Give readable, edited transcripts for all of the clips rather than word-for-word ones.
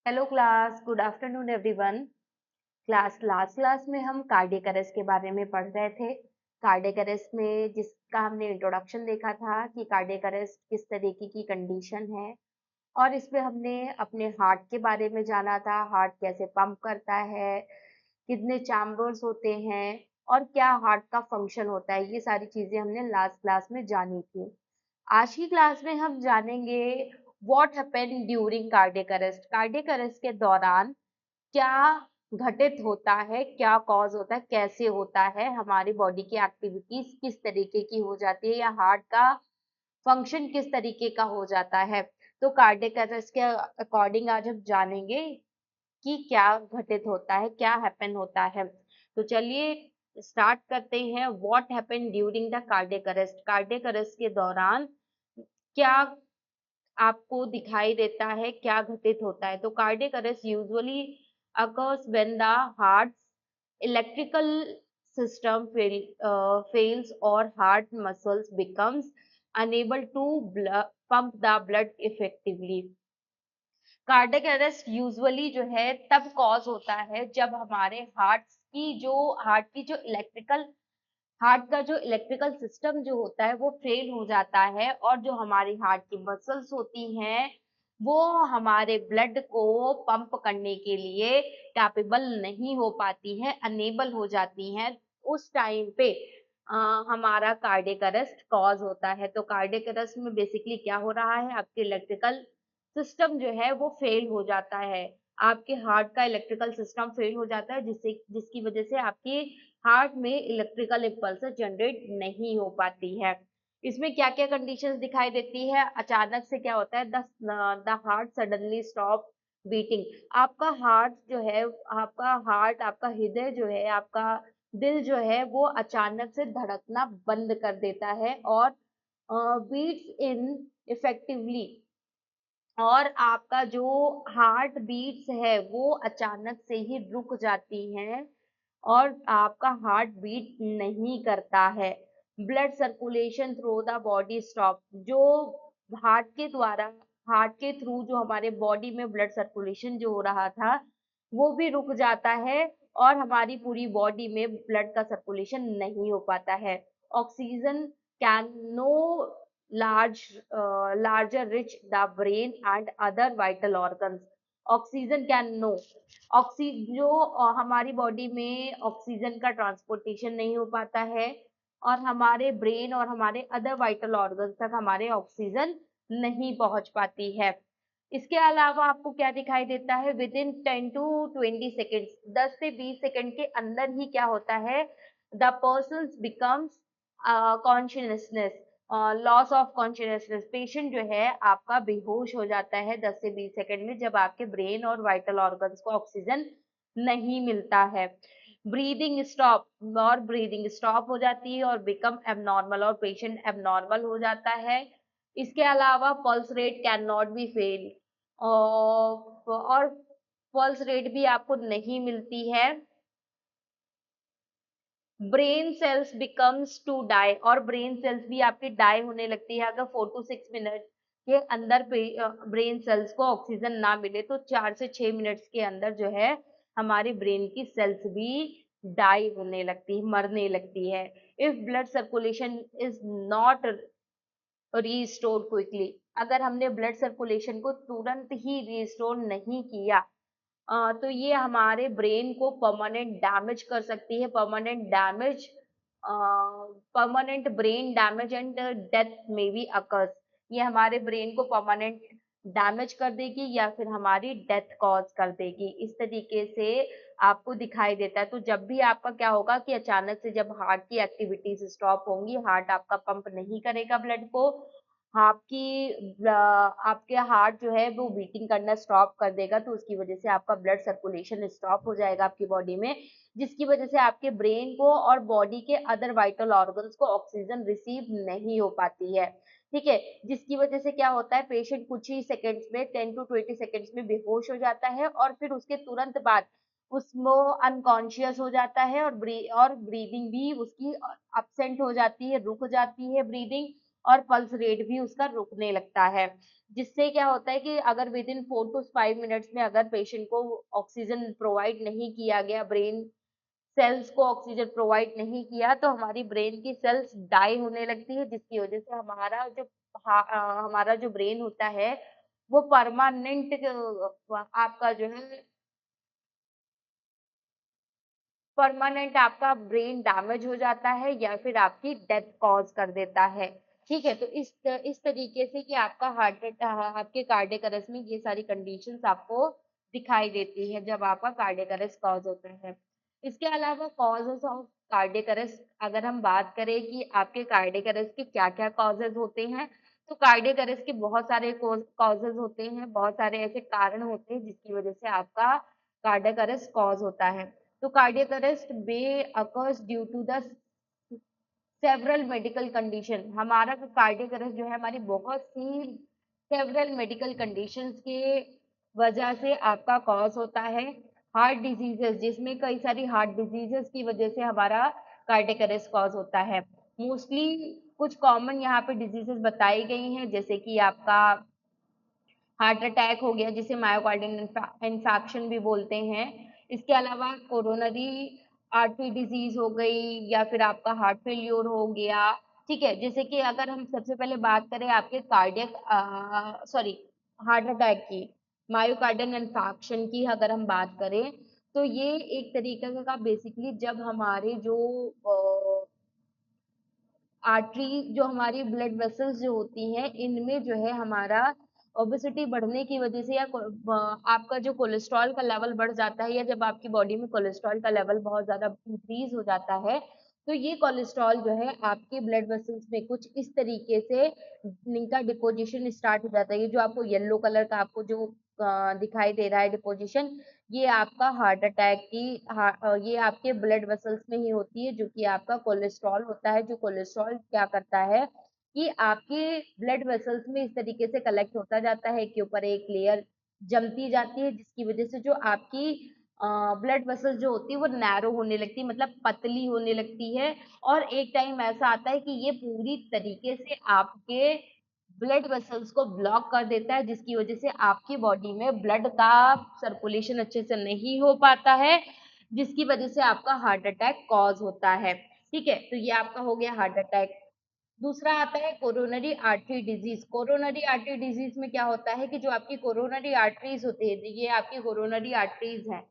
Hello class, good afternoon everyone. Last class में हम cardiac arrest के बारे में पढ़ रहे थे। कार्डियक अरेस्ट में जिसका हमने इंट्रोडक्शन देखा था कि कार्डियक अरेस्ट किस तरीके की कंडीशन है, और इसमें हमने अपने हार्ट के बारे में जाना था। हार्ट कैसे पंप करता है, कितने चैम्बर्स होते हैं, और क्या हार्ट का फंक्शन होता है, ये सारी चीजें हमने लास्ट क्लास में जानी थी। आज की क्लास में हम जानेंगे what happened during cardiac arrest. Cardiac arrest के दौरान क्या घटित होता है, क्या कॉज होता है, कैसे होता है, हमारी बॉडी की एक्टिविटीज किस तरीके की हो जाती है, या हार्ट का फंक्शन किस तरीके का हो जाता है। तो कार्डियक अरेस्ट के अकॉर्डिंग आज हम जानेंगे कि क्या घटित होता है, क्या हैपन होता है। तो चलिए स्टार्ट करते हैं। What happen during the cardiac arrest. Cardiac arrest के दौरान क्या आपको दिखाई देता है, क्या घटित होता है। तो cardiac arrest usually occurs when the heart electrical system fails or heart muscles becomes unable to pump the blood effectively। Cardiac arrest usually जो है तब कॉज होता है जब हमारे हार्ट की जो इलेक्ट्रिकल हार्ट का जो इलेक्ट्रिकल सिस्टम जो होता है वो फेल हो जाता है, और जो हमारी हार्ट की मसल्स होती हैं वो हमारे ब्लड को पंप करने के लिए कैपेबल नहीं हो पाती हैं, अनेबल हो जाती हैं। उस टाइम पे हमारा कार्डियक अरेस्ट कॉज होता है। तो कार्डियक अरेस्ट में बेसिकली क्या हो रहा है, आपके इलेक्ट्रिकल सिस्टम जो है वो फेल हो जाता है। आपके हार्ट का इलेक्ट्रिकल सिस्टम फेल हो जाता है, जिसकी वजह से आपकी हार्ट में इलेक्ट्रिकल इम्पल्स जनरेट नहीं हो पाती है। इसमें क्या क्या कंडीशंस दिखाई देती है, अचानक से क्या होता है, the heart suddenly stop beating. आपका हृदय जो है, आपका दिल जो है वो अचानक से धड़कना बंद कर देता है, और बीट्स इन इफेक्टिवली, और आपका जो हार्ट बीट्स है वो अचानक से ही रुक जाती हैं, और आपका हार्ट बीट नहीं करता है। Blood circulation through the body stop. जो हार्ट के द्वारा हार्ट के थ्रू जो हमारे बॉडी में ब्लड सर्कुलेशन जो हो रहा था वो भी रुक जाता है, और हमारी पूरी बॉडी में ब्लड का सर्कुलेशन नहीं हो पाता है। Oxygen can no larger rich the brain and other vital organs। Oxygen can no ऑक्सी जो हमारी बॉडी में ऑक्सीजन का ट्रांसपोर्टेशन नहीं हो पाता है, और हमारे ब्रेन और हमारे अदर वाइटल ऑर्गन्स तक हमारे ऑक्सीजन नहीं पहुंच पाती है। इसके अलावा आपको क्या दिखाई देता है, विद इन 10 to 20 सेकेंड्स, 10 से 20 सेकेंड के अंदर ही क्या होता है, the person becomes consciousness, loss of consciousness. Patient जो है आपका बेहोश हो जाता है 10 से 20 सेकंड में, जब आपके ब्रेन और वाइटल ऑर्गन्स को ऑक्सीजन नहीं मिलता है। ब्रीदिंग स्टॉप हो जाती है और बिकम एबनॉर्मल, और पेशेंट एबनॉर्मल हो जाता है। इसके अलावा pulse rate can not be felt, और पल्स रेट भी आपको नहीं मिलती है। Brain cells becomes to die, और ब्रेन सेल्स भी आपकी डाई होने लगती है अगर 4 to 6 मिनट के अंदर ब्रेन सेल्स को ऑक्सीजन ना मिले, तो 4 से 6 मिनट्स के अंदर जो है हमारी ब्रेन की सेल्स भी डाई होने लगती है, मरने लगती है। If blood circulation is not restore quickly, अगर हमने ब्लड सर्कुलेशन को तुरंत ही रीस्टोर नहीं किया, तो ये हमारे ब्रेन को परमानेंट डैमेज कर सकती है। Permanent brain damage and death में भी अकर्स। ये हमारे ब्रेन को परमानेंट डैमेज कर देगी या फिर हमारी डेथ कॉज कर देगी। इस तरीके से आपको दिखाई देता है। तो जब भी आपका क्या होगा कि अचानक से जब हार्ट की एक्टिविटीज स्टॉप होंगी, हार्ट आपका पंप नहीं करेगा ब्लड को, आपके हार्ट जो है वो बीटिंग करना स्टॉप कर देगा, तो उसकी वजह से आपका ब्लड सर्कुलेशन स्टॉप हो जाएगा आपकी बॉडी में, जिसकी वजह से आपके ब्रेन को और बॉडी के अदर वाइटल ऑर्गन्स को ऑक्सीजन रिसीव नहीं हो पाती है। ठीक है, जिसकी वजह से क्या होता है, पेशेंट कुछ ही सेकंड्स में 10 to 20 सेकंड्स में बेहोश हो जाता है, और फिर उसके तुरंत बाद उसमें अनकॉन्शियस हो जाता है, और ब्रीदिंग भी उसकी अब्सेंट हो जाती है, रुक जाती है ब्रीदिंग, और पल्स रेट भी उसका रुकने लगता है, जिससे क्या होता है कि अगर विद इन 4 टू 5 मिनट्स में अगर पेशेंट को ऑक्सीजन प्रोवाइड नहीं किया गया, ब्रेन सेल्स को ऑक्सीजन प्रोवाइड नहीं किया, तो हमारी ब्रेन की सेल्स डाई होने लगती है, जिसकी वजह से हमारा जो ब्रेन होता है वो परमानेंट आपका जो है परमानेंट आपका ब्रेन डैमेज हो जाता है या फिर आपकी डेथ कॉज कर देता है। ठीक है, तो इस तरीके से कि आपके कार्डियक अरेस्ट में ये सारी कंडीशंस आपको दिखाई देती है जब आपका कार्डियक अरेस्ट कॉज होता है। इसके अलावा कॉजेज ऑफ कार्डियक अरेस्ट अगर हम बात करें कि आपके कार्डियक अरेस्ट के क्या-क्या कॉजेज होते हैं, तो कार्डियक अरेस्ट के बहुत सारे कॉजेज होते हैं, बहुत सारे ऐसे कारण होते हैं जिसकी वजह से आपका कार्डियक अरेस्ट कॉज होता है। तो cardiac arrest may occurs due to the several medical condition. हमारा जो कार्डियक अरेस्ट जो है हमारी बहुत सी सेवरल मेडिकल कंडीशंस के वजह से आपका कॉज होता है। हार्ट डिजीजेस, जिसमें कई सारी हार्ट डिजीजेस की वजह से हमारा कार्डियक अरेस्ट कॉज होता है। मोस्टली कुछ कॉमन यहाँ पे डिजीजेस बताई गई हैं, जैसे कि आपका हार्ट अटैक हो गया, जिसे मायोकार्डियल इंफेक्शन भी बोलते हैं। इसके अलावा कोरोनरी आर्टरी डिजीज हो गई या फिर आपका हार्ट फेल्योर हो गया। ठीक है, जैसे कि अगर हम सबसे पहले बात करें आपके हार्ट अटैक की, मायोकार्डियल इंफेक्शन की अगर हम बात करें, तो ये एक तरीके का बेसिकली जब हमारे जो आर्टरी जो हमारी ब्लड वेसल्स जो होती हैं, इनमें जो है हमारा ओबेसिटी बढ़ने की वजह से या आपका जो कोलेस्ट्रॉल का लेवल बढ़ जाता है, या जब आपकी बॉडी में कोलेस्ट्रॉल का लेवल बहुत ज़्यादा इंक्रीज हो जाता है, तो ये कोलेस्ट्रॉल जो है आपके ब्लड वेसल्स में कुछ इस तरीके से इनका डिपोजिशन स्टार्ट हो जाता है। ये जो आपको येलो कलर का आपको जो दिखाई दे रहा है डिपोजिशन, ये आपका हार्ट अटैक की ये आपके ब्लड वेसल्स में ही होती है, जो कि आपका कोलेस्ट्रॉल होता है। जो कोलेस्ट्रॉल क्या करता है कि आपके ब्लड वेसल्स में इस तरीके से कलेक्ट होता जाता है, एक के ऊपर एक लेयर जमती जाती है, जिसकी वजह से जो आपकी ब्लड वेसल्स जो होती है वो नैरो होने लगती है, मतलब पतली होने लगती है। और एक टाइम ऐसा आता है कि ये पूरी तरीके से आपके ब्लड वेसल्स को ब्लॉक कर देता है, जिसकी वजह से आपकी बॉडी में ब्लड का सर्कुलेशन अच्छे से नहीं हो पाता है, जिसकी वजह से आपका हार्ट अटैक कॉज होता है। ठीक है, तो ये आपका हो गया हार्ट अटैक। दूसरा आता है coronary artery disease. Coronary artery disease में क्या होता है कि जो आपकी कोरोनरी आर्टरीज होती है, ये आपकी कोरोनरी आर्टरीज हैं,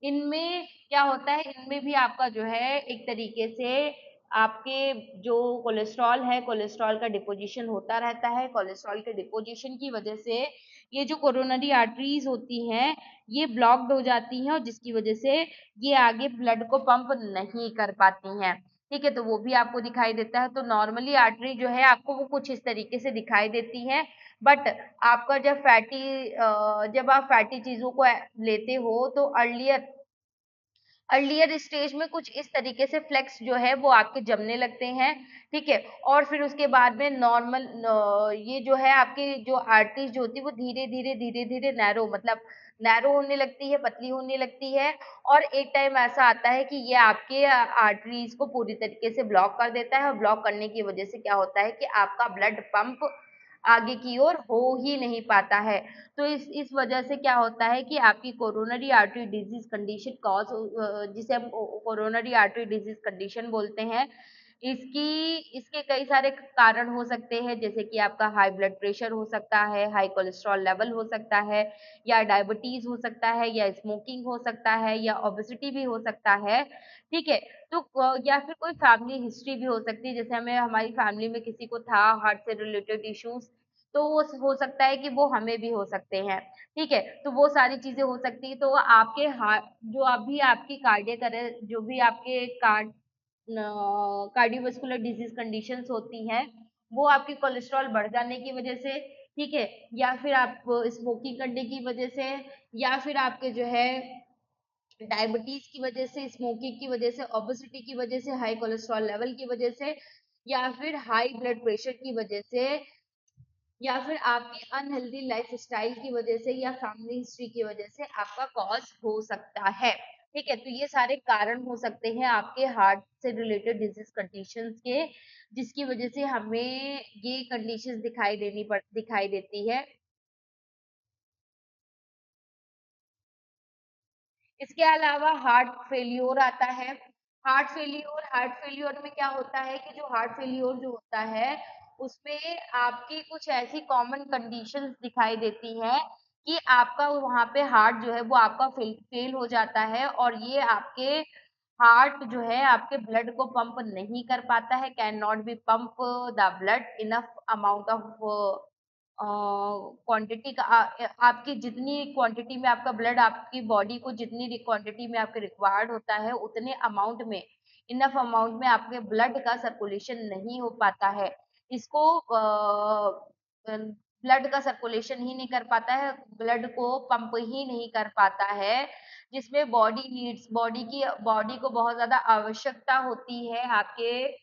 इनमें क्या होता है, इनमें भी आपका जो है एक तरीके से आपके जो कोलेस्ट्रॉल है, कोलेस्ट्रॉल का डिपोजिशन होता रहता है। कोलेस्ट्रॉल के डिपोजिशन की वजह से ये जो कोरोनरी आर्टरीज होती हैं, ये ब्लॉक्ड हो जाती हैं, और जिसकी वजह से ये आगे ब्लड को पंप नहीं कर पाती हैं। ठीक है, तो वो भी आपको दिखाई देता है। तो नॉर्मली आर्टरी जो है आपको वो कुछ इस तरीके से दिखाई देती है, बट आपका जब आप फैटी चीजों को लेते हो, तो अर्लियर अर्लियर स्टेज में कुछ इस तरीके से फ्लेक्स जो है वो आपके जमने लगते हैं। ठीक है, और फिर उसके बाद में ये जो है आपकी जो आर्टरीज जो होती है वो धीरे धीरे नैरो, मतलब नैरो होने लगती है, पतली होने लगती है। और एक टाइम ऐसा आता है कि ये आपके आर्टरीज को पूरी तरीके से ब्लॉक कर देता है, और ब्लॉक करने की वजह से क्या होता है कि आपका ब्लड पंप आगे की ओर हो ही नहीं पाता है। तो इस वजह से क्या होता है कि आपकी कोरोनरी आर्टरी डिजीज कंडीशन जिसे हम कोरोनरी आर्टरी डिजीज कंडीशन बोलते हैं, इसके कई सारे कारण हो सकते हैं, जैसे कि आपका हाई ब्लड प्रेशर हो सकता है, हाई कोलेस्ट्रॉल लेवल हो सकता है, या डायबिटीज हो सकता है, या स्मोकिंग हो सकता है, या ओबेसिटी भी हो सकता है। ठीक है, तो या फिर कोई फैमिली हिस्ट्री भी हो सकती है, जैसे हमें हमारी फैमिली में किसी को था हार्ट से रिलेटेड इश्यूज, तो वो हो सकता है कि वो हमें भी हो सकते हैं। ठीक है, तो वो सारी चीजें हो सकती है। तो आपके हार्ट जो अभी आपकी कार्डियक अरेस्ट जो भी आपके कार्डियोवास्कुलर डिजीज कंडीशंस होती हैं, वो आपके कोलेस्ट्रॉल बढ़ जाने की वजह से, ठीक है, या फिर आप स्मोकिंग करने की वजह से, या फिर आपके जो है डायबिटीज की वजह से, स्मोकिंग की वजह से, ओबेसिटी की वजह से, हाई कोलेस्ट्रॉल लेवल की वजह से, या फिर हाई ब्लड प्रेशर की वजह से, या फिर आपकी अनहेल्दी लाइफस्टाइल की वजह से, या फैमिली हिस्ट्री की वजह से आपका कॉज हो सकता है। ठीक है, तो ये सारे कारण हो सकते हैं आपके हार्ट से रिलेटेड डिजीज कंडीशंस के, जिसकी वजह से हमें ये कंडीशंस दिखाई देती है। इसके अलावा हार्ट फेल्योर आता है। हार्ट फेल्योर में क्या होता है कि जो हार्ट फेल्योर जो होता है, उसमें आपकी कुछ ऐसी कॉमन कंडीशंस दिखाई देती हैं कि आपका वहाँ पे हार्ट जो है वो आपका फेल हो जाता है, और ये आपके हार्ट जो है आपके ब्लड को पंप नहीं कर पाता है, can not B pump the blood enough amount of quantity का, आपकी जितनी क्वांटिटी में आपका ब्लड, आपकी बॉडी को जितनी क्वांटिटी में आपके रिक्वायर्ड होता है, उतने अमाउंट में, इनफ अमाउंट में आपके ब्लड का सर्कुलेशन नहीं हो पाता है। इसको ब्लड का सर्कुलेशन ही नहीं कर पाता है, ब्लड को पंप ही नहीं कर पाता है, जिसमें बॉडी को बहुत ज्यादा आवश्यकता होती है आपके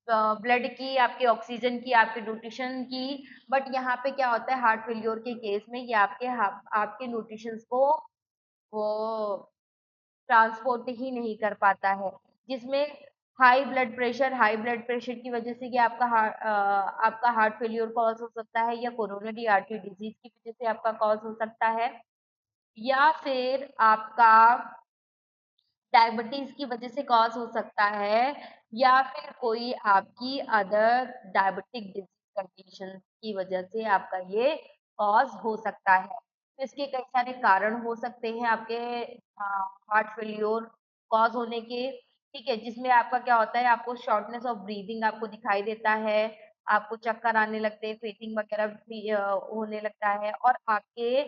ब्लड की, आपके ऑक्सीजन की, आपके न्यूट्रिशन की। बट यहाँ पे क्या होता है हार्ट फेल्योर के केस में, ये आपके न्यूट्रिशंस को वो ट्रांसपोर्ट ही नहीं कर पाता है, जिसमें हाई ब्लड प्रेशर की वजह से कि आपका हार्ट फेल्योर कॉज हो सकता है, या कोरोनरी आर्टरी डिजीज की वजह से आपका कॉज हो सकता है, या फिर आपका डायबिटीज की वजह से कॉज हो सकता है, या फिर कोई आपकी अदर डायबिटिक डिजीज कंडीशन की वजह से आपका ये कॉज हो सकता है। तो इसके कई सारे कारण हो सकते हैं आपके हार्ट फेल्योर कॉज होने के। ठीक है, जिसमें आपका क्या होता है, आपको शॉर्टनेस ऑफ ब्रीदिंग आपको दिखाई देता है, आपको चक्कर आने लगते हैं, फेटिंग वगैरह भी होने लगता है, और आपके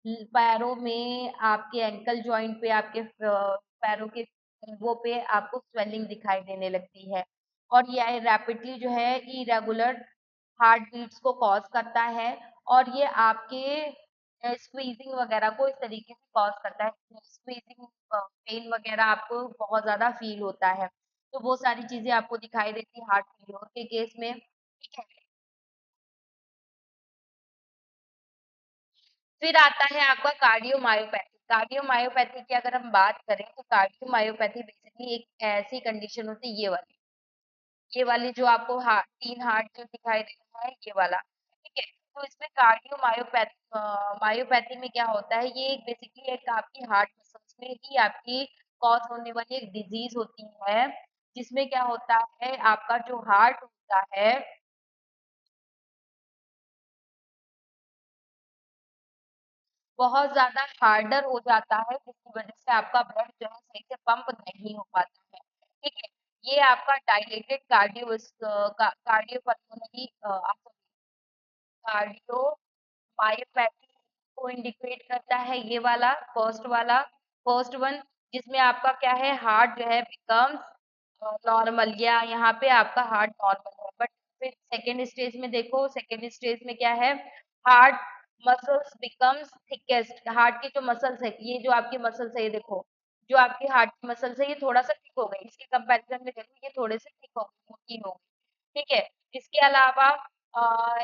पैरों में, आपके एंकल जॉइंट पे, आपके पैरों के वो पे आपको स्वेलिंग दिखाई देने लगती है, और ये रैपिडली जो है इरेगुलर हार्ट बीट्स को कॉज करता है, और ये आपके स्क्वीजिंग वगैरह को इस तरीके से कॉज करता है, स्क्वीजिंग पेन वगैरह आपको बहुत ज्यादा फील होता है। तो वो सारी चीजें आपको दिखाई देती है हार्ट फेल्योर के केस में। ठीक है, फिर आता है आपका कार्डियोमायोपैथी। कार्डियोमायोपैथी की अगर हम बात करें, तो कार्डियोमायोपैथी बेसिकली एक ऐसी कंडीशन होती है, ये वाली जो आपको तीन हार्ट जो दिखाई दे रहा है, ये वाला। ठीक है, तो इसमें मायोपैथी में क्या होता है, ये एक बेसिकली एक आपकी हार्ट मसल्स में ही आपकी कॉज होने वाली एक डिजीज होती है, जिसमें क्या होता है, आपका जो हार्ट होता है बहुत ज़्यादा हार्डर हो जाता है, जिसकी वजह से आपका ब्लड जो है सही से पंप नहीं हो पाता है। ठीक है, ये आपका डायलेटेड कार्डियोपल्मोनरी कार्डियो मायोपैथी को इंडिकेट करता है, ये वाला फर्स्ट वन, जिसमें आपका क्या है, हार्ट जो है बिकम्स नॉर्मल, या यहाँ पे आपका हार्ट नॉर्मल है, बट फिर सेकेंड स्टेज में देखो, सेकेंड स्टेज में क्या है, heart muscles becomes thickest, heart की जो मसल्स है, ये जो आपकी मसल्स है, ये देखो, जो आपकी हार्ट की मसल्स है, ये थोड़ा सा थिक हो गई, इसके कंपैरिजन में देखो, ये थोड़े से थिक हो गई, मोटी हो गई। ठीक है, इसके अलावा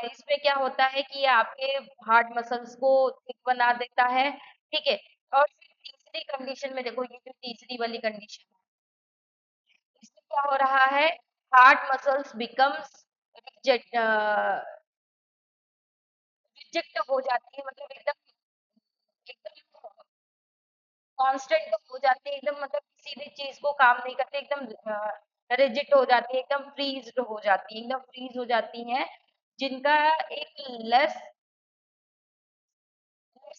इसमें क्या होता है कि ये आपके हार्ट मसल्स को थिक बना देता है। ठीक है, और फिर तीसरी कंडीशन में देखो, ये जो तीसरी वाली कंडीशन है, इसमें क्या हो रहा है, heart muscles becomes reject reject हो जाती है, मतलब एकदम एकदम कांस्टेंट हो जाते हैं, एकदम मतलब किसी भी चीज को काम नहीं करते, एकदम रिजिड हो जाती है, एकदम फ्रीज हो जाती है, एकदम फ्रीज हो जाती हैं, जिनका एक लेस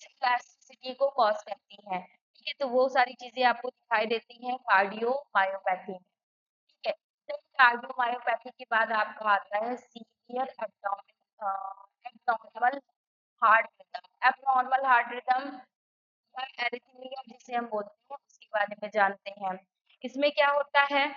इलास्टिसिटी को कॉज करती हैं। ठीक है, तो वो सारी चीजें आपको दिखाई देती हैं कार्डियोमायोपैथी में। ठीक है, तो कार्डियोमायोपैथी के बाद आपका आता है severe abnormal heart rhythm. Abnormal heart rhythm या एरिथमिया जिसे हम बोलते हैं, उसके बारे में जानते हैं। इसमें क्या होता है,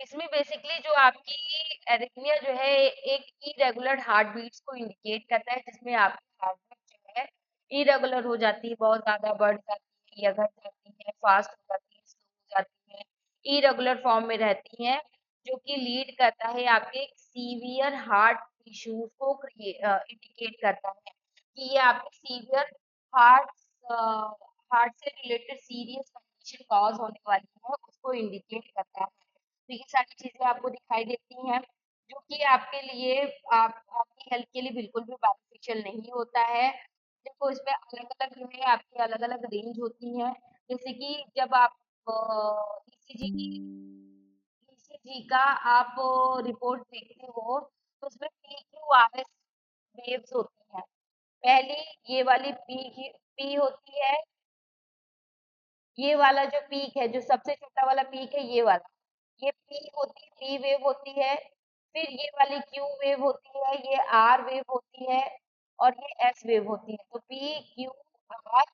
इसमें बेसिकली जो आपकी एरिथमिया जो है, एक इरेगुलर हार्ट बीट्स को इंडिकेट करता है, जिसमें आपकी हार्ट बीट जो है इरेगुलर हो जाती है, बहुत ज्यादा बढ़ जाती है या घट जाती है, फास्ट हो जाती है, स्लो हो जाती है, इरेगुलर फॉर्म में रहती हैं, जो कि लीड करता है आपके सीवियर हार्ट इश्यूज को इंडिकेट करता है कि ये आपके सीवियर हार्ट हार्ट से रिलेटेड सीरियस कंडीशन कॉज होने वाली है उसको इंडिकेट करता है। तो ये सारी चीजें आपको दिखाई देती हैं जो कि आपके लिए आपकी हेल्थ के लिए बिल्कुल भी बेनिफिशियल नहीं होता है। देखो इसमें अलग अलग जो है आपकी अलग अलग रेंज होती है। जैसे कि जब आप ईसीजी ईसीजी का आप रिपोर्ट देखते हो तो उसमें PQRS वेव्स होती हैं। पहली ये वाली पी होती है, ये वाला जो पीक है जो सबसे छोटा वाला पीक है ये वाला, ये पी वेव होती है। फिर ये वाली क्यू वेव होती है, ये आर वेव होती है और ये एस वेव होती है। तो PQRS,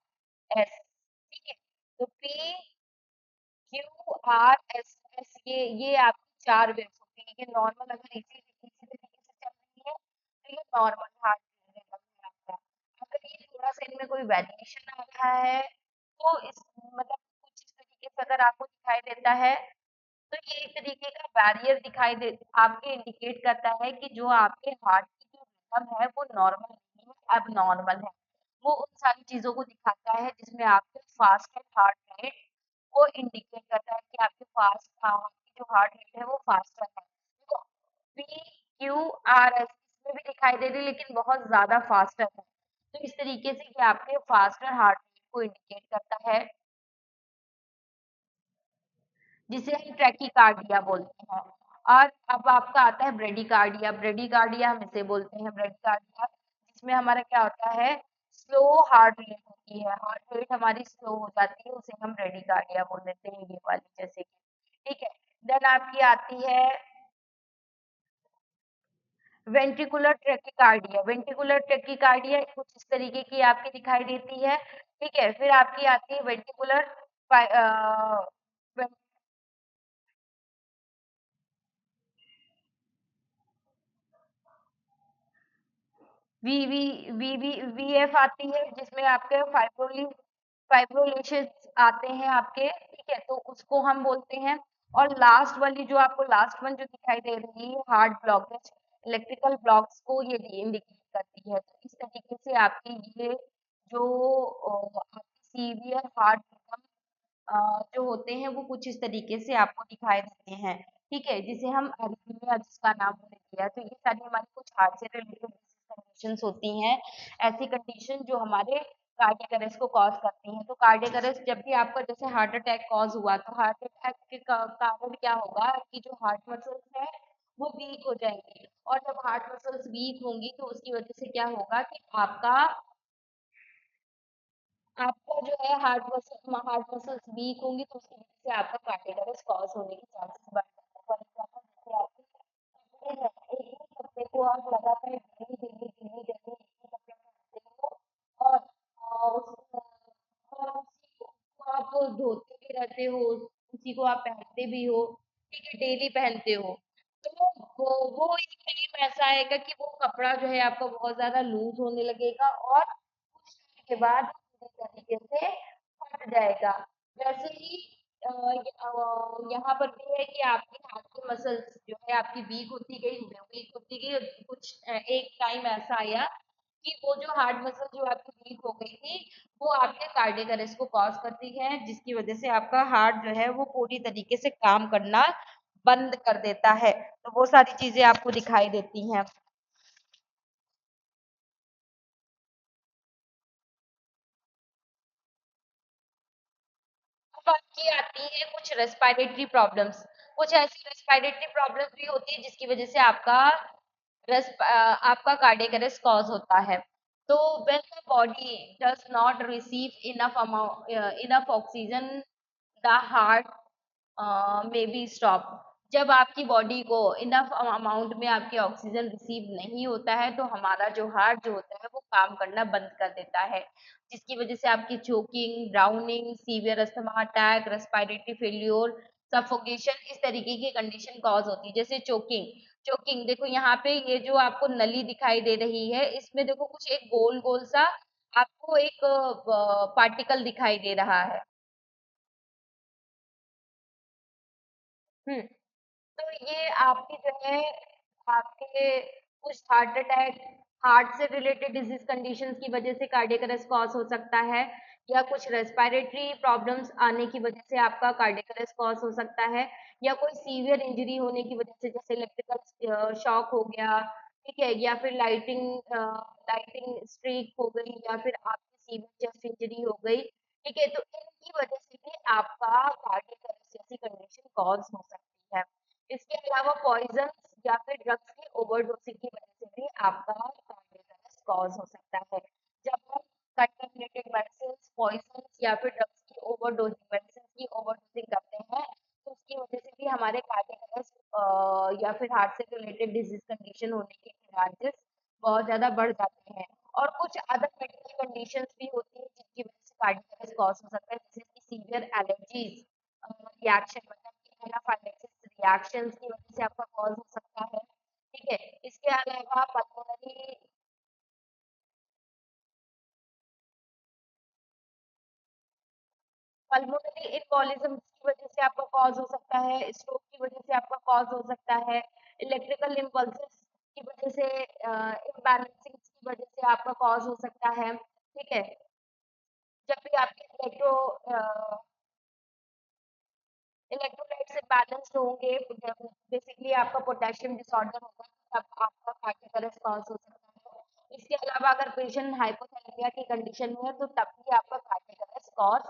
ठीक है। तो PQRS ये आपकी चार वेव्स होती है। ये नॉर्मल अगर इसी तरीके से चल रही है तो ये नॉर्मल हार्ट रेट है आपका। अगर ये थोड़ा सा इनमें कोई वेरिएशन आ रहा है तो इस मतलब कुछ इस तरीके से अगर आपको दिखाई देता है तो ये एक तरीके का बैरियर दिखाई दे आपके इंडिकेट करता है कि जो आपके हार्ट की जो रिदम है वो नॉर्मल नहीं है, अब नॉर्मल है। वो उन सारी चीजों को दिखाता है जिसमें आपके फास्ट हार्ट रेट को इंडिकेट करता है कि आपके आपकी जो हार्ट रेट है वो फास्टर है। देखो PQRS इसमें भी दिखाई दे रही है लेकिन बहुत ज्यादा फास्टर है। तो इस तरीके से ये आपके फास्टर हार्ट रेट को इंडिकेट करता है जिसे हम ट्रैकीकार्डिया बोलते हैं। और अब आपका आता है ब्रेडिकार्डिया। ब्रेडिकार्डिया हम इसे बोलते हैं ब्रेडिकार्डिया, जिसमें हमारा क्या होता है स्लो हार्ट रेट होती है, हार्ट रेट हमारी स्लो हो जाती है, उसे हम ब्रेडिकार्डिया बोल देते हैं ये वाली जैसे कि, ठीक है। देन आपकी आती है वेंट्रिकुलर ट्रैकीकार्डिया। वेंट्रिकुलर ट्रैकीकार्डिया कुछ इस तरीके की आपकी दिखाई देती है, ठीक है। फिर आपकी आती है वेंट्रिकुलर वी वी वीएफ आती है जिसमें आपके फाइब्रोलेशन आते हैं आपके, ठीक है। तो उसको हम बोलते हैं। और लास्ट वाली जो आपको लास्ट वन जो दिखाई दे रही है हार्ट ब्लॉकेज, इलेक्ट्रिकल ब्लॉक्स को ये इंडिकेट करती है। तो इस तरीके से आपकी ये जो आपकी सीवियर हार्ट जो होते हैं वो कुछ इस तरीके से आपको दिखाई देते हैं, ठीक है। जिसे हम एरिथमिया जिसका नाम हमने दिया है। तो ये सारी हमारी कुछ हार्ट से रिलेटेड कंडीशंस होती हैं, ऐसी कंडीशन जो हमारे कार्डियक अरेस्ट को कॉज करती हैं। तो कार्डियक अरेस्ट जब भी आपका जैसे हार्ट अटैक कॉज हुआ तो हार्ट अटैक के कारण क्या होगा कि जो हार्ट मसल्स है वो वीक हो जाएंगी, और जब हार्ट मसल्स वीक होंगी तो उसकी वजह से क्या होगा कि आपका आपका जो है हार्ट मसल्स वीक होंगी तो उसकी वजह से आपका कार्डियक अरेस्ट कॉज होने के चांसेस बढ़ जाते हैं। फॉर एग्जांपल जैसे आपके कपड़े हैं, एक ही कपड़े को आप लगातार डेली डेली डेली डेली एक ही कपड़े पहनते हो और और उसी को आप धोते भी रहते हो, उसी को आप पहनते भी हो, ठीक है, डेली पहनते हो। तो वो एक टाइम ऐसा आएगा कि वो कपड़ा जो है आपका बहुत ज्यादा लूज होने लगेगा और कुछ टाइम के बाद पूरी तरीके से फट जाएगा। वैसे ही यहाँ पर भी है कि आपके हाथ की मसल्स जो है आपकी वीक होती गई कुछ एक टाइम ऐसा आया कि वो जो हार्ट मसल जो आपकी वीक हो गई थी वो आपके कार्डियक अरेस्ट को कॉज करती है, जिसकी वजह से आपका हार्ट जो है वो पूरी तरीके से काम करना बंद कर देता है। तो वो सारी चीजें आपको दिखाई देती हैं। अब आपकी आती है कुछ रेस्पिरेटरी प्रॉब्लम्स। कुछ ऐसी रेस्पिरेटरी प्रॉब्लम्स भी होती है जिसकी वजह से आपका कार्डियक अरेस्ट कॉज होता है। तो when the body does not receive enough oxygen the heart may be stop. जब आपकी बॉडी को इनफ अमाउंट में आपकी ऑक्सीजन रिसीव नहीं होता है तो हमारा जो हार्ट जो होता है वो काम करना बंद कर देता है, जिसकी वजह से आपकी choking, drowning, severe asthma attack, respiratory failure, suffocation इस तरीके की कंडीशन कॉज होती है। जैसे चोकिंग, चोकिंग देखो यहाँ पे ये जो आपको नली दिखाई दे रही है इसमें देखो कुछ एक गोल गोल सा आपको एक पार्टिकल दिखाई दे रहा है। हम्म। तो ये आपकी जो है आपके कुछ हार्ट अटैक, हार्ट से रिलेटेड डिजीज कंडीशंस की वजह से कार्डियक अरेस्ट कॉज हो सकता है, या कुछ रेस्पिरेटरी प्रॉब्लम्स आने की वजह से आपका कार्डियक अरेस्ट कॉज हो सकता है, या कोई सीवियर इंजरी होने की वजह से जैसे इलेक्ट्रिकल शॉक हो गया, ठीक है, या फिर लाइटिंग स्ट्रीक हो गई, या फिर आपकी सीवियर चेस्ट इंजरी हो गई, ठीक है, तो इनकी वजह से भी आपका कार्डियक अरेस्ट जैसी कंडीशन कॉज हो सकती है। इसके अलावा पॉइजन या फिर ड्रग्स की ओवरडोसिंग की वजह से भी आपका कार्डियक अरेस्ट कॉज हो सकता है। जब हम कंटेमिनेटेड मेडिसिन, पॉइजन या फिर ड्रग्स की ओवरडोजिंग, मेडिसिन की ओवरडोजिंग करते हैं, तो उसकी वजह से भी हमारे कार्डियक अरेस्ट या फिर हार्ट से रिलेटेड डिजीज कंडीशन होने के चांसेस बहुत ज्यादा बढ़ जाते हैं। और कुछ अदर मेडिकल कंडीशंस भी होती है जिनकी वजह से कार्डियक अरेस्ट कॉज हो सकता है, जैसे कि सीवियर एलर्जीज रिएक्शन, मतलब कि एनाफाइलेक्सिस रिएक्शंस की वजह से आपका कॉज हो सकता है, ठीक है। इसके अलावा पल्मोनरी इम्बोलिज्म की वजह से आपका कॉज हो सकता है, स्ट्रोक की वजह से आपका कॉज हो सकता है, इलेक्ट्रिकल इम्पल्सेस की वजह से, इम्बैलेंसिंग की वजह से आपका कॉज हो सकता है, ठीक है। जब भी आपके इलेक्ट्रोलाइट्स बैलेंस्ड होंगे, बेसिकली आपका पोटेशियम डिसऑर्डर होगा, तब आपका कार्डियक अरेस्ट कॉज हो सकता है। इसके अलावा अगर पेशेंट हाइपोथर्मिया की कंडीशन में है तो तब भी आपका कार्डियक अरेस्ट कॉज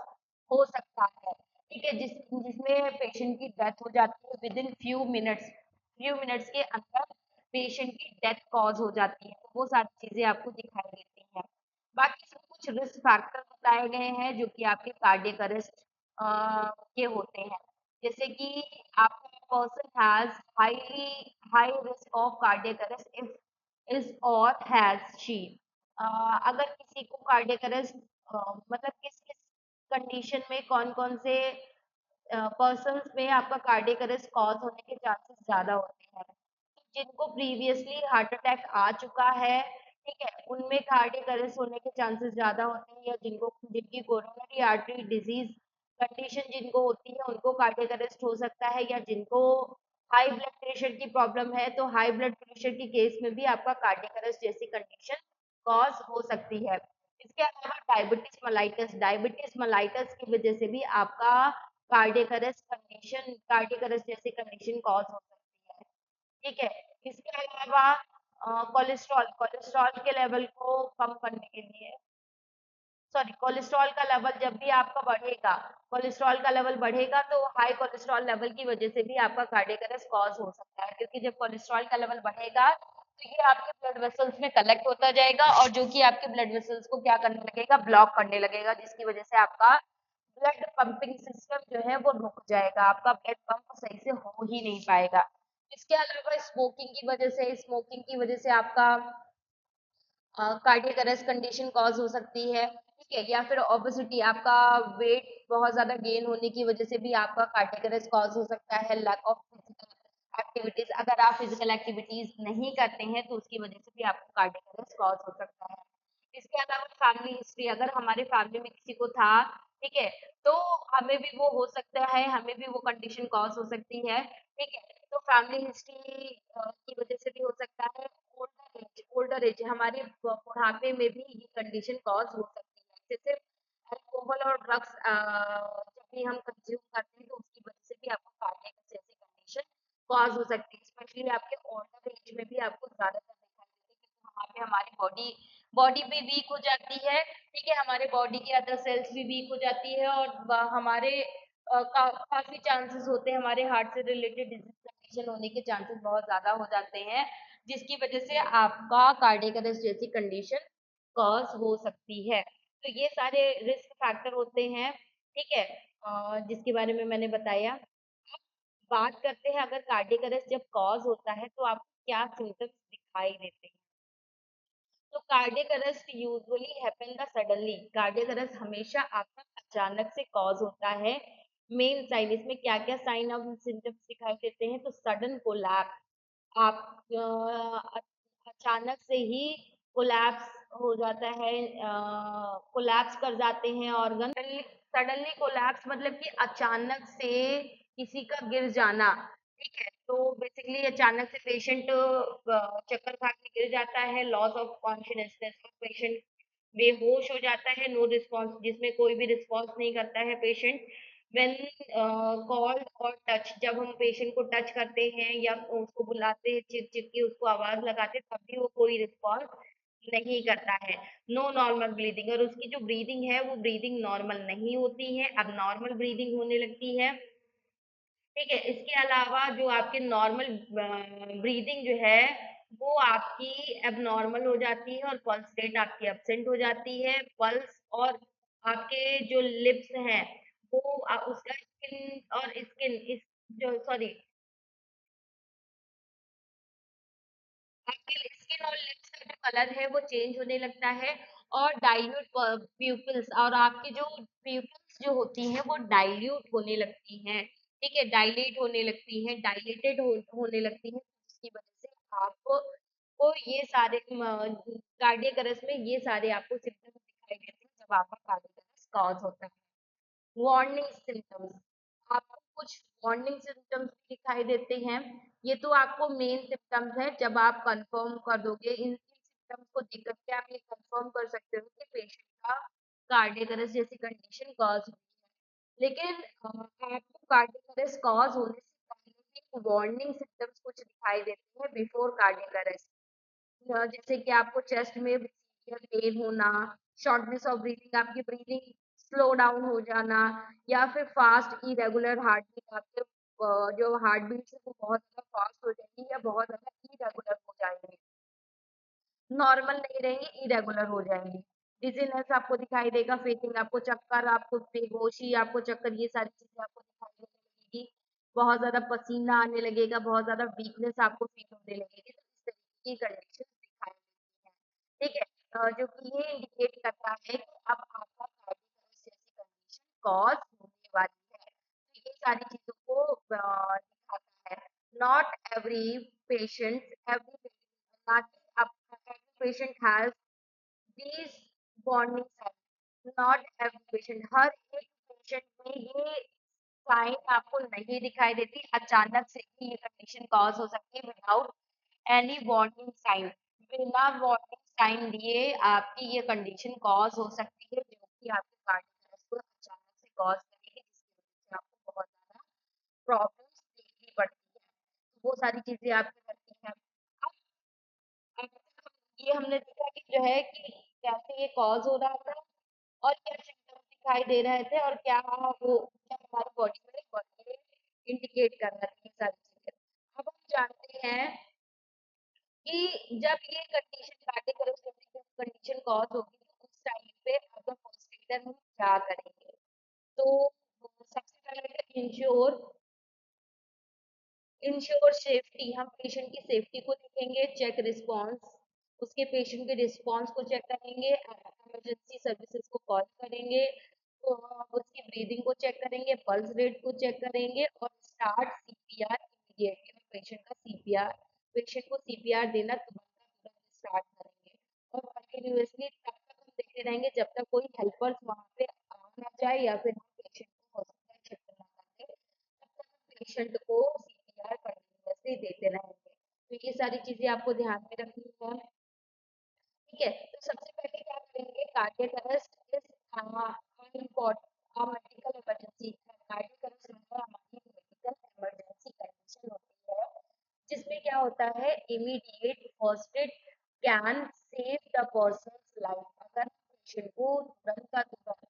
हो सकता है, ठीक है, जिसमें पेशेंट की डेथ हो जाती है विद इन फ्यू मिनट्स के अंदर पेशेंट की डेथ कॉज हो जाती है, तो वो सारी चीजें आपको दिखाई देती हैं। बाकी इसमें कुछ रिस्क फैक्टर बताए गए हैं जो कि आपके कार्डियक अरेस्ट के होते हैं, जैसे कि आपका person has highly high risk of cardiac arrest if is और हैज शी, अगर किसी को कार्डियक अरेस्ट मतलब किस किस कंडीशन में कौन कौन से पर्सन्स में आपका कार्डियक अरेस्ट कॉज होने के चांसेस ज्यादा होते हैं। जिनको प्रीवियसली हार्ट अटैक आ चुका है, ठीक है, उनमें कार्डियक अरेस्ट होने के चांसेस ज्यादा होते हैं, या जिनकी कोरोनरी आर्टरी डिजीज कंडीशन जिनको होती है उनको कार्डियक अरेस्ट हो सकता है, या जिनको हाई ब्लड प्रेशर की प्रॉब्लम है तो हाई ब्लड प्रेशर की केस में भी आपका कार्डियक अरेस्ट जैसी कंडीशन कॉज हो सकती है। इसके अलावा डायबिटीज मलाइटस की वजह से भी आपका कार्डियक अरेस्ट जैसी कंडीशन कॉज हो सकती है, ठीक है। इसके अलावा कोलेस्ट्रॉल कोलेस्ट्रॉल के लेवल को कम करने के लिए, सॉरी, कोलेस्ट्रॉल का लेवल जब भी आपका बढ़ेगा, कोलेस्ट्रॉल का लेवल बढ़ेगा तो हाई कोलेस्ट्रॉल लेवल की वजह से भी आपका कार्डियक अरेस्ट कॉज हो सकता है, क्योंकि जब कोलेस्ट्रॉल का लेवल बढ़ेगा तो ये आपके ब्लड वेसल्स में कलेक्ट होता जाएगा, और जो कि आपके ब्लड वेसल्स को क्या करने लगेगा, ब्लॉक करने लगेगा, जिसकी वजह से आपका ब्लड पंपिंग सिस्टम जो है वो रुक जाएगा, आपका ब्लड पंप सही से हो ही नहीं पाएगा। इसके अलावा स्मोकिंग की वजह से आपका कार्डियक अरेस्ट कंडीशन कॉज हो सकती है, ठीक है, या फिर ओबेसिटी, आपका वेट बहुत ज्यादा गेन होने की वजह से भी आपका कार्डियक अरेस्ट कॉज हो सकता है, लैक ऑफ फिजिकल एक्टिविटीज, अगर आप फिजिकल एक्टिविटीज नहीं करते हैं तो उसकी वजह से भी आपको कार्डियक अरेस्ट कॉज हो सकता है। इसके अलावा फैमिली हिस्ट्री, अगर हमारे फैमिली में किसी को था, ठीक है, तो हमें भी वो हो सकता है, हमें भी वो कंडीशन कॉज हो सकती है, ठीक है। तो फैमिली हिस्ट्री की वजह से भी हो सकता है। ओल्डर एज हमारे बुढ़ापे में भी ये कंडीशन कॉज हो सकती है, जैसे अल्कोहल और ड्रग्स जब भी हम कंज्यूम करते हैं तो उसकी वजह से भी आपको कार्डियक जैसी कंडीशन कॉज हो सकती है, स्पेशली आपके ओल्डर एज में भी आपको ज्यादातर दिखाई देती है, क्योंकि वहाँ पे हमारी बॉडी भी वीक हो जाती है, ठीक है, हमारे बॉडी के अदर सेल्स भी वीक हो जाती है, और हमारे काफी चांसेस होते हैं हमारे हार्ट से रिलेटेड डिजीज कंडीशन होने के चांसेस बहुत ज्यादा हो जाते हैं, जिसकी वजह से आपका कार्डियक अरेस्ट जैसी कंडीशन कॉज हो सकती है। तो ये सारे रिस्क फैक्टर होते हैं, ठीक है, जिसके बारे में मैंने बताया। बात करते हैं, अगर कार्डियक अरेस्ट जब कॉज होता है तो आपको क्या सिम्टम्स दिखाई देते हैं। तो cardiac arrest usually happen the suddenly, cardiac arrest हमेशा आपका अचानक से कॉज होता है। मेन साइन इसमें क्या क्या साइन और सिम्टम्स दिखाई देते हैं, तो सडन कोलैप्स, आप अचानक से ही कोलैप्स हो जाता है, कोलैप्स कर जाते हैं ऑर्गन, सडनली कोलैप्स मतलब कि अचानक से किसी का गिर जाना, ठीक है, तो बेसिकली अचानक से पेशेंट चक्कर खा के गिर जाता है, लॉस ऑफ कॉन्शियसनेस, पेशेंट बेहोश हो जाता है, नो रिस्पॉन्स, जिसमें कोई भी रिस्पॉन्स नहीं करता है पेशेंट। व्हेन कॉल्ड और टच, जब हम पेशेंट को टच करते हैं या उसको बुलाते हैं, चिक चिक की उसको आवाज लगाते हैं, तब भी वो कोई रिस्पॉन्स नहीं करता है। नो नॉर्मल ब्रीदिंग, और उसकी जो ब्रीदिंग है वो ब्रीदिंग नॉर्मल नहीं होती है, अब नॉर्मल ब्रीदिंग होने लगती है। ठीक है, इसके अलावा जो आपके नॉर्मल ब्रीदिंग जो है वो आपकी एबनॉर्मल हो जाती है, और पल्स रेट आपकी एब्सेंट हो जाती है। पल्स और आपके जो लिप्स हैं वो उसका स्किन और स्किन इस जो सॉरी आपके स्किन और लिप्स का जो कलर है वो चेंज होने लगता है, और डाइल्यूट प्यूपिल्स, और आपकी जो प्यूपिल्स जो होती हैं वो डाइल्यूट होने लगती हैं। ठीक है, डायलेट होने लगती हैं, डायलेटेड होने लगती हैं, जिसकी वजह से आपको को ये सारे कार्डियक अरेस्ट में ये सारे आपको सिम्टम्स दिखाई देते हैं जब आपका कार्डियक अरेस्ट कॉज होता है। वार्निंग सिम्टम्स, आपको कुछ वार्निंग सिम्टम्स भी दिखाई देते हैं। ये तो आपको मेन सिम्टम्स है, जब आप कंफर्म कर दोगे इन सिम्टम्स को देख करके आप ये कंफर्म कर सकते हो कि पेशेंट का कार्डियक अरेस्ट जैसी कंडीशन कॉज हुई है। लेकिन आपको कार्डियक अरेस्ट कॉज होने से पहले भी वार्निंग सिम्टम्स कुछ दिखाई देते हैं बिफोर कार्डियक अरेस्ट। जैसे कि आपको चेस्ट में सिवियर पेन होना, शॉर्टनेस ऑफ ब्रीथिंग, आपकी ब्रीथिंग स्लो डाउन हो जाना, या फिर फास्ट इरेगुलर हार्ट बीट, आपके जो हार्ट बीट्स है वो बहुत ज़्यादा फास्ट हो जाएगी या बहुत ज़्यादा इरेगुलर हो जाएंगे, नॉर्मल नहीं रहेंगी, इरेगुलर हो जाएंगी। डिजीनेस आपको दिखाई देगा, फेसिंग आपको चक्कर, आपको बेहोशी, आपको चक्कर, ये सारी चीजें आपको दिखाई देने लगेगी। बहुत ज्यादा पसीना आने लगेगा, बहुत ज्यादा वीकनेस आपको फील होने लगेगी, तो इस तरीके की कंडीशन दिखाई देती है। ठीक है, जो कि ये इंडिकेट करता है कि अब आपका कार्डियक अरेस्ट जैसी कंडीशन कॉज होने वाली है। तो ये सारी चीजों को दिखाता है। Not every patient every patient has these warning signs, not every patient, हर एक पेशेंट में ये साइन आपको नहीं दिखाई देती, अचानक से ही ये कंडीशन कॉज हो सकती है विदाउट एनी वार्निंग साइन। बिना वार्निंग साइन दिए आपकी ये कंडीशन कॉज हो सकती है, जो कि आपके कार्डियक अरेस्ट को अचानक से कॉज करेगी, जिसकी वजह से आपको बहुत ज्यादा प्रॉब्लम्स देखनी पड़ती है। तो वो सारी चीजें आपकी करती हैं। अब ये हमने देखा कि जो है कि कैसे ये कॉज हो रहा था, और क्या सिम्टम्स दिखाई दे रहे थे, और क्या वो क्या हमारी बॉडी में ये इंडिकेट कर रहा था, ये सारी चीजें। अब हम जानते हैं कि जब ये condition cardiac arrest condition cause होगी तो उस टाइम पे अगर फर्स्ट एडर हम क्या करेंगे, तो सबसे पहले इंश्योर इंश्योर सेफ्टी, हम पेशेंट की सेफ्टी को देखेंगे, चेक रिस्पॉन्स, उसके पेशेंट के रिस्पॉन्स को चेक करेंगे, इमरजेंसी सर्विसेज को कॉल करेंगे, तो उसकी ब्रीदिंग को चेक करेंगे, पल्स रेट को चेक करेंगे, और स्टार्ट सीपीआर इमीडिएटली। पेशेंट का सीपीआर, पेशेंट को सीपीआर देना तुरंत का तुरंत स्टार्ट करेंगे, और कंटिन्यूअसली तब तक हम देखते रहेंगे जब तक कोई हेल्पर्स वहां पे आ ना जाए, या फिर हम पेशेंट को हॉस्पिटल शिफ्ट ना कर दें, तब तक हम पेशेंट को सीपीआर कंटिन्यूअसली देते रहेंगे। तो ये सारी चीजें आपको ध्यान में रखनी है। ठीक है, तो सबसे पहले क्या करेंगे, cardiac arrest is medical emergency. Cardiac arrest जो है हमारी मेडिकल इमरजेंसी कंडीशन होती है, जिसमें क्या होता है, immediate first aid can save the persons life. अगर पेशेंट को तुरंत का तुरंत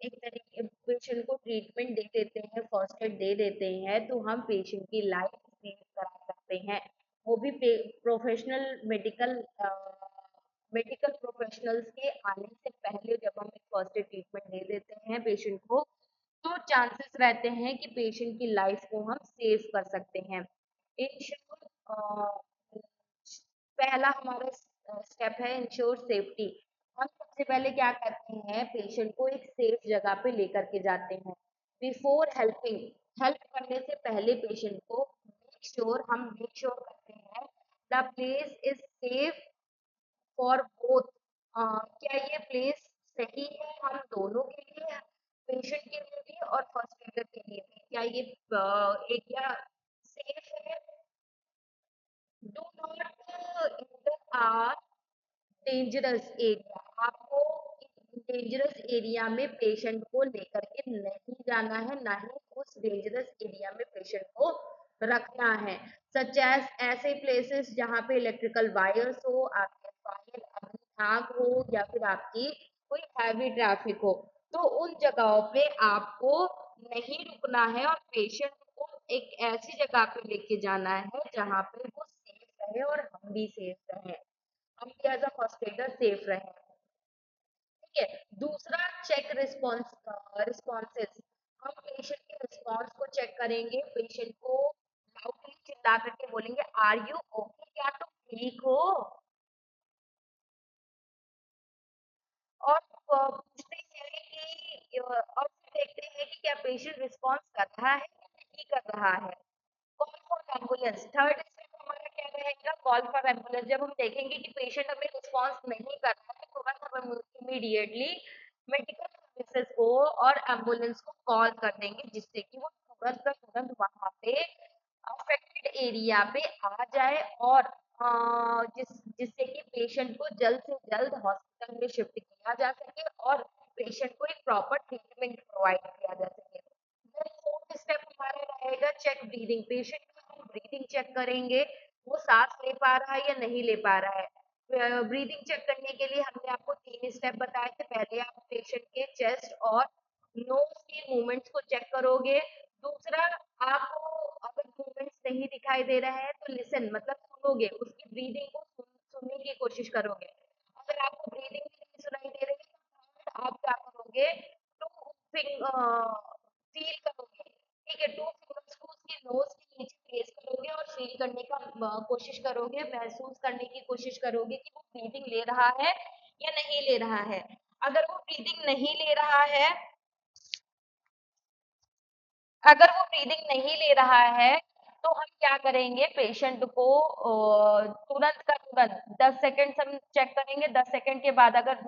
एक तरीके पेशेंट को ट्रीटमेंट दे देते हैं, फर्स्ट एड दे देते हैं, तो हम पेशेंट की लाइफ सेव करा सकते हैं। वो भी प्रोफेशनल मेडिकल मेडिकल प्रोफेशनल्स के आने से पहले जब हम एक फर्स्ट एड ट्रीटमेंट दे देते हैं पेशेंट को, तो चांसेस रहते हैं कि पेशेंट की लाइफ को हम सेव कर सकते हैं। इंश्योर पहला हमारा स्टेप है इंश्योर सेफ्टी। हम सबसे पहले क्या करते हैं, पेशेंट को एक सेफ जगह पे लेकर के जाते हैं। बिफोर हेल्पिंग, हेल्प करने से पहले पेशेंट को मेक श्योर करते हैं the place is safe for both. क्या ये प्लेस सही है हम दोनों के लिए, पेशेंट के लिए भी और फर्स्ट एडर के लिए भी, क्या ये एरिया सेफ है। Do not inter dangerous area, आपको डेंजरस एरिया में पेशेंट को लेकर के नहीं जाना है, ना ही उस डेंजरस एरिया में पेशेंट को रखना है। सच एज ऐसे प्लेसेस जहाँ पे इलेक्ट्रिकल वायर्स हो, आपके फायर अग्नि आग हो, या फिर आपकी कोई हैवी ट्रैफिक हो, तो उन जगहों पे आपको नहीं रुकना है और पेशेंट को एक ऐसी जगह पे लेके जाना है जहाँ पे वो सेफ रहे और हम भी सेफ रहें, हम भी as a first aider safe रहें। ठीक है। दूसरा, चेक रिस्पॉन्स रिस्पॉन्सेस, हम पेशेंट के रिस्पॉन्स को चेक करेंगे, पेशेंट को लाउडली चिल्ला करके बोलेंगे आर यू ओके, क्या तुम ठीक हो, और पूछते हैं कि और फिर देखते हैं कि क्या पेशेंट रिस्पॉन्स कर रहा है या नहीं कर रहा है। Call for ambulance, third step हमारा क्या रहेगा, कॉल फॉर एम्बुलेंस। जब हम देखेंगे कि पेशेंट हमें रिस्पॉन्स नहीं कर रहा है, तुरंत हम इमीडिएटली मेडिकल सर्विसेज को और एम्बुलेंस को कॉल कर देंगे, जिससे कि वो तुरंत का तुरंत वहां पे अफेक्टेड एरिया पे आ जाए, और जिससे कि पेशेंट को जल्द से जल्द हॉस्पिटल में शिफ्ट किया जा सके और पेशेंट को एक प्रॉपर ट्रीटमेंट प्रोवाइड किया जा सके। देन फोर्थ स्टेप हमारा रहेगा चेक ब्रीदिंग, पेशेंट का हम ब्रीदिंग चेक करेंगे, वो सांस ले पा रहा है या नहीं ले पा रहा है। ब्रीदिंग चेक करने के लिए हमने आपको 3 स्टेप बताए थे। पहले आप पेशेंट के चेस्ट और नोज के मूवमेंट्स को चेक करोगे। दूसरा, आपको अगर मूवमेंट्स नहीं दिखाई दे रहा है तो लिसन मतलब सुनोगे, उसकी ब्रीदिंग को सुनने की कोशिश करोगे। अगर आपको ब्रीदिंग नहीं सुनाई दे रही है तो आप क्या करोगे, फील करोगे। ठीक है, 2 फिंगर्स को उसके नोज के नीचे प्लेस करोगे और फील करने का कोशिश करोगे, महसूस करने की कोशिश करोगे कि वो ब्रीदिंग ले रहा है या नहीं ले रहा है। अगर वो ब्रीदिंग नहीं ले रहा है, अगर वो ब्रीदिंग नहीं ले रहा है तो हम क्या करेंगे, पेशेंट को तुरंत का तुरंत 10 सेकंड हम चेक करेंगे। 10 सेकंड के बाद अगर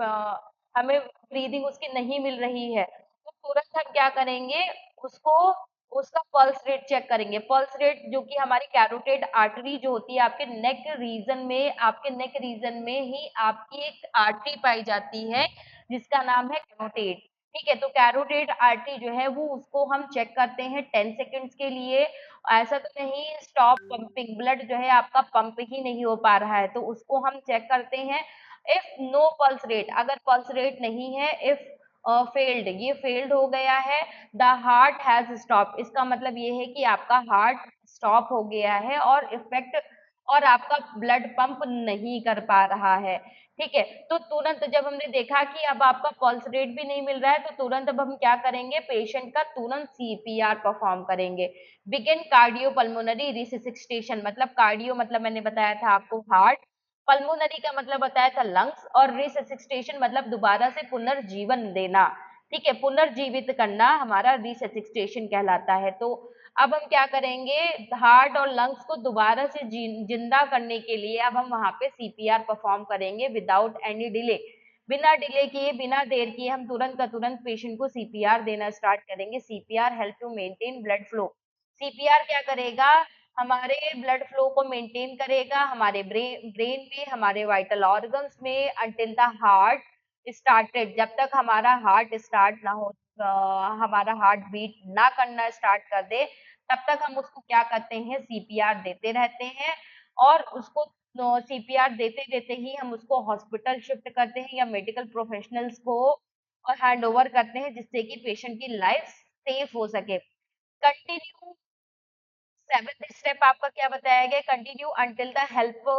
हमें ब्रीदिंग उसकी नहीं मिल रही है तो तुरंत हम क्या करेंगे, उसको उसका पल्स रेट चेक करेंगे। पल्स रेट जो कि हमारी कैरोटिड आर्टरी जो होती है आपके नेक रीजन में, आपके नेक रीजन में ही आपकी एक आर्टरी पाई जाती है जिसका नाम है कैरोटिड। ठीक है, तो कैरोटिड आर्टरी जो है वो उसको हम चेक करते हैं 10 सेकंड्स के लिए। ऐसा तो नहीं स्टॉप पंपिंग, ब्लड जो है आपका पंप ही नहीं हो पा रहा है तो उसको हम चेक करते हैं। इफ नो पल्स रेट, अगर पल्स रेट नहीं है, इफ फेल्ड, ये फेल्ड हो गया है, द हार्ट हैज स्टॉप, इसका मतलब ये है कि आपका हार्ट स्टॉप हो गया है और इफेक्ट और आपका ब्लड पंप नहीं कर पा रहा है। ठीक है, तो तुरंत जब हमने देखा कि अब आपका पल्स रेट भी नहीं मिल रहा है तो तुरंत अब हम क्या करेंगे, पेशेंट का तुरंत सीपीआर परफॉर्म करेंगे। बिगिन कार्डियो पल्मोनरी रिससिस्टेशन, मतलब कार्डियो मतलब मैंने बताया था आपको हार्ट, पल्मोनरी का मतलब बताया था लंग्स, और रिससिस्टेशन मतलब दोबारा से पुनर्जीवन देना। ठीक है, पुनर्जीवित करना हमारा रिससिस्टेशन कहलाता है। तो अब हम क्या करेंगे, हार्ट और लंग्स को दोबारा से जिंदा करने के लिए अब हम वहां पे सीपीआर परफॉर्म करेंगे विदाउट एनी डिले। बिना डिले किए, बिना देर किए हम तुरंत का तुरंत पेशेंट को सीपीआर देना स्टार्ट करेंगे। CPR help to maintain blood flow, CPR क्या करेगा, हमारे ब्लड फ्लो को मेंटेन करेगा हमारे ब्रेन में, हमारे वाइटल ऑर्गन्स में, अंटिल द हार्ट स्टार्टेड, जब तक हमारा हार्ट स्टार्ट ना हो, हमारा हार्ट बीट ना करना स्टार्ट कर दे, तब तक हम उसको क्या करते हैं, सीपीआर देते रहते हैं। और उसको सीपीआर देते देते ही हम उसको हॉस्पिटल शिफ्ट करते हैं या मेडिकल प्रोफेशनल्स को और हैंड ओवर करते हैं, जिससे कि पेशेंट की लाइफ सेफ हो सके। कंटिन्यू, सेवेंथ स्टेप आपका क्या बताया गया, continue until the help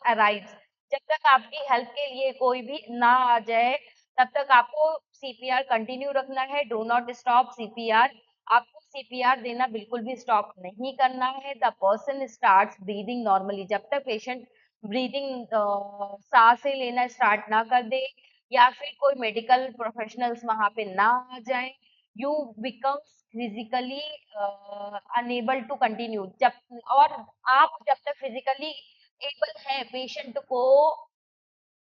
arrives, जब तक आपकी हेल्प के लिए कोई भी ना आ जाए तब तक आपको सीपीआर कंटिन्यू रखना है। डू नॉट स्टॉप सीपीआर, आपको सीपीआर देना बिल्कुल भी स्टॉप नहीं करना है। The person starts breathing normally, जब तक पेशेंट ब्रीदिंग सांसें लेना स्टार्ट ना कर दे या फिर कोई मेडिकल प्रोफेशनल्स वहां पे ना आ जाए, you becomes physically unable to continue, जब और आप जब तक फिजिकली एबल है पेशेंट को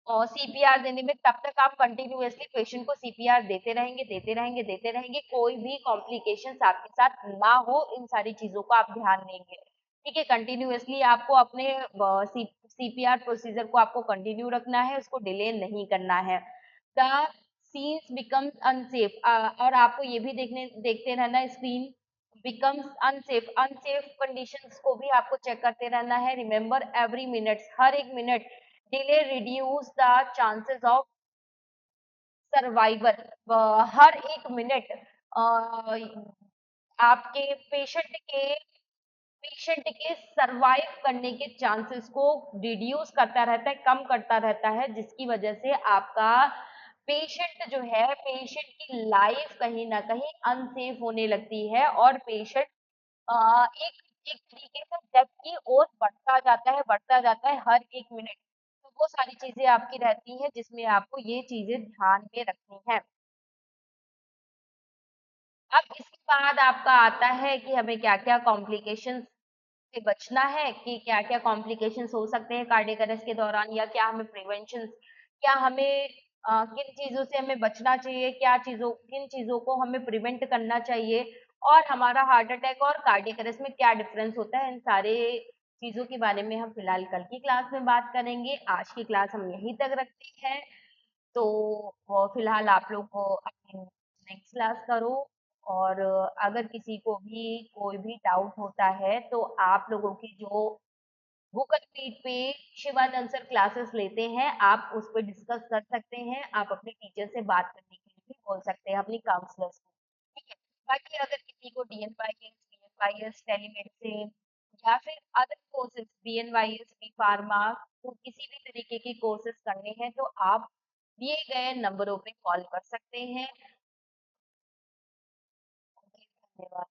सीपीआर देने में, तब तक आप कंटिन्यूअसली पेशेंट को सीपीआर देते रहेंगे, देते रहेंगे, देते रहेंगे, कोई भी कॉम्प्लिकेशंस आपके साथ ना हो, इन सारी चीजों को आप ध्यान देंगे। ठीक है, कंटिन्यूअसली आपको अपने सीपीआर प्रोसीजर को आपको कंटिन्यू रखना है, उसको डिले नहीं करना है। द सीन्स बिकम्स अनसेफ, और आपको ये भी देखते रहना screen becomes unsafe, unsafe conditions को भी आपको चेक करते रहना है। रिमेंबर एवरी मिनट्स, हर एक minute delay reduce the chances of survival. हर एक मिनट आपके पेशेंट के सरवाइव करने के चांसेस को रिड्यूस करता रहता है, कम करता रहता है, जिसकी वजह से आपका पेशेंट की लाइफ कहीं ना कहीं अनसेफ होने लगती है और पेशेंट एक एक तरीके से डेथ की ओर बढ़ता जाता है हर एक मिनट। तो वो सारी चीजें आपकी रहती हैं जिसमें आपको ये चीजें ध्यान में रखनी है। अब इसके बाद आपका आता है कि हमें क्या-क्या कॉम्प्लिकेशंस से बचना है, कि क्या-क्या कॉम्प्लिकेशंस हो सकते हैं कार्डियक अरेस्ट के दौरान, या क्या हमें प्रिवेंशंस, क्या हमें किन चीज़ों से हमें बचना चाहिए, किन चीज़ों को हमें प्रिवेंट करना चाहिए, और हमारा हार्ट अटैक और कार्डियक अरेस्ट में क्या डिफरेंस होता है, इन सारे चीज़ों के बारे में हम फिलहाल कल की क्लास में बात करेंगे। आज की क्लास हम यहीं तक रखते हैं। तो फिलहाल आप लोग अपनी नेक्स्ट क्लास करो, और अगर किसी को भी कोई भी डाउट होता है तो आप लोगों की जो गूगल मीट पे शिवानंद सर क्लासेस लेते हैं, आप उस पर डिस्कस कर सकते हैं। आप अपने टीचर से बात करने के लिए भी बोल सकते हैं, अपनी काउंसलर्स को। ठीक है। बाकी अगर किसी को डीएनवाईएस, बीएनवाईएस, टेलीमेडिसिन या फिर अदर कोर्सेज, बीएनवाईएस, बी फार्मा, तो किसी भी तरीके के कोर्सेज करने हैं तो आप दिए गए नंबरों पे कॉल कर सकते हैं। ओके, धन्यवाद।